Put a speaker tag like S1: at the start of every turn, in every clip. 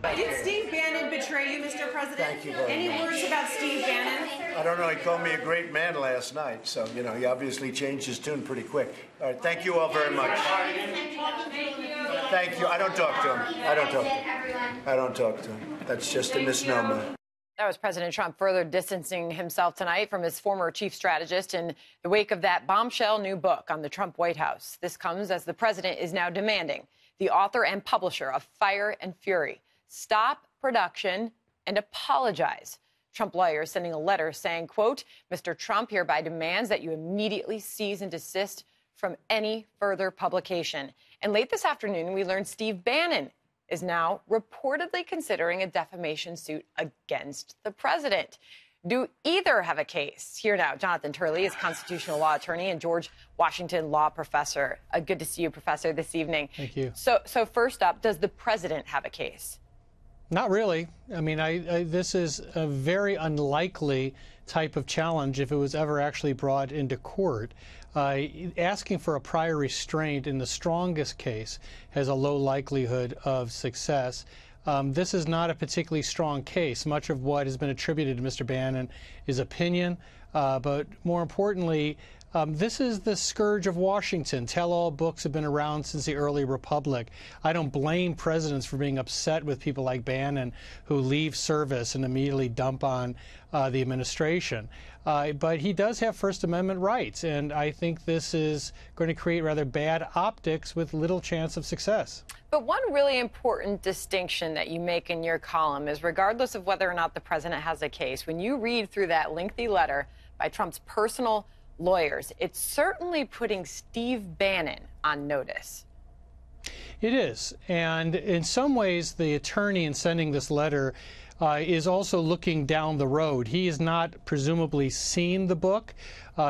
S1: Did Steve Bannon betray you, Mr. President?
S2: Thank you very
S1: Any
S2: much.
S1: words about Steve Bannon?
S2: I don't know. He called me a great man last night, so, you know, he obviously changed his tune pretty quick. All right, thank you all very much. Thank you. I don't talk to him. I don't talk to him. That's just a misnomer.
S3: That was President Trump further distancing himself tonight from his former chief strategist in the wake of that bombshell new book on the Trump White House. This comes as the president is now demanding the author and publisher of Fire and Fury stop production and apologize. Trump lawyers sending a letter saying, quote, Mr. Trump hereby demands that you immediately cease and desist from any further publication. And late this afternoon, we learned Steve Bannon is now reportedly considering a defamation suit against the president. Do either have a case? Here now, Jonathan Turley is constitutional law attorney and George Washington law professor. Good to see you, Professor, this evening.
S4: Thank you.
S3: So first up, does the president have a case?
S4: Not really. I mean, this is a very unlikely type of challenge if it was ever actually brought into court. Asking for a prior restraint in the strongest case has a low likelihood of success. This is not a particularly strong case. Much of what has been attributed to Mr. Bannon is opinion, but more importantly, this is the scourge of Washington. Tell-all books have been around since the early republic. I don't blame presidents for being upset with people like Bannon who leave service and immediately dump on the administration. But he does have First Amendment rights, and I think this is going to create rather bad optics with little chance of success.
S3: But one really important distinction that you make in your column is regardless of whether or not the president has a case, when you read through that lengthy letter by Trump's personal lawyers, it's certainly putting Steve Bannon on notice.
S4: It is. And in some ways, the attorney in sending this letter is also looking down the road. He has not presumably seen the book.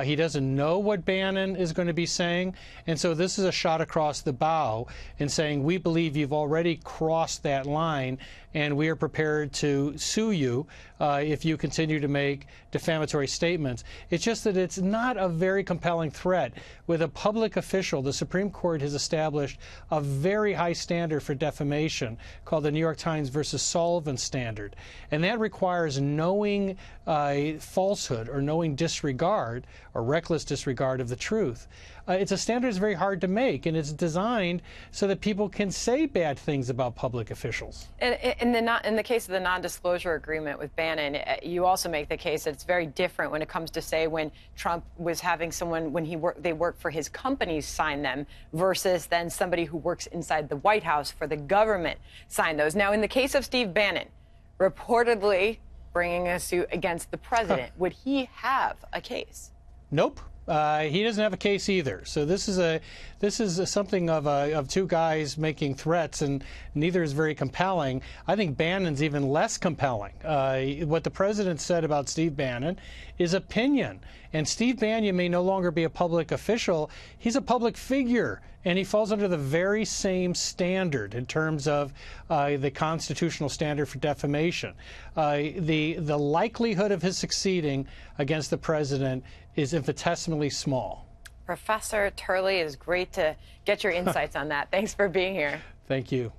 S4: He doesn't know what Bannon is going to be saying. And so this is a shot across the bow in saying, we believe you've already crossed that line, and we are prepared to sue you if you continue to make defamatory statements. It's just that it's not a very compelling threat. With a public official, the Supreme Court has established a very high standard for defamation called the New York Times versus Sullivan standard. And that requires knowing falsehood or knowing disregard or reckless disregard of the truth. It's a standard that's very hard to make, and it's designed so that people can say bad things about public officials.
S3: In the case of the non-disclosure agreement with Bannon, you also make the case that it's very different when it comes to, say, when Trump was having someone, when they work for his companies, sign them, versus then somebody who works inside the White House for the government sign those. Now, in the case of Steve Bannon, reportedly bringing a suit against the president, would he have a case?
S4: Nope. He doesn't have a case either. So this is something of two guys making threats, and neither is very compelling. I think Bannon's even less compelling. What the president said about Steve Bannon is opinion. And Steve Bannon may no longer be a public official. He's a public figure, and he falls under the very same standard in terms of the constitutional standard for defamation. The likelihood of his succeeding against the president is infinitesimally small.
S3: Professor Turley, it is great to get your insights on that. Thanks for being here.
S4: Thank you.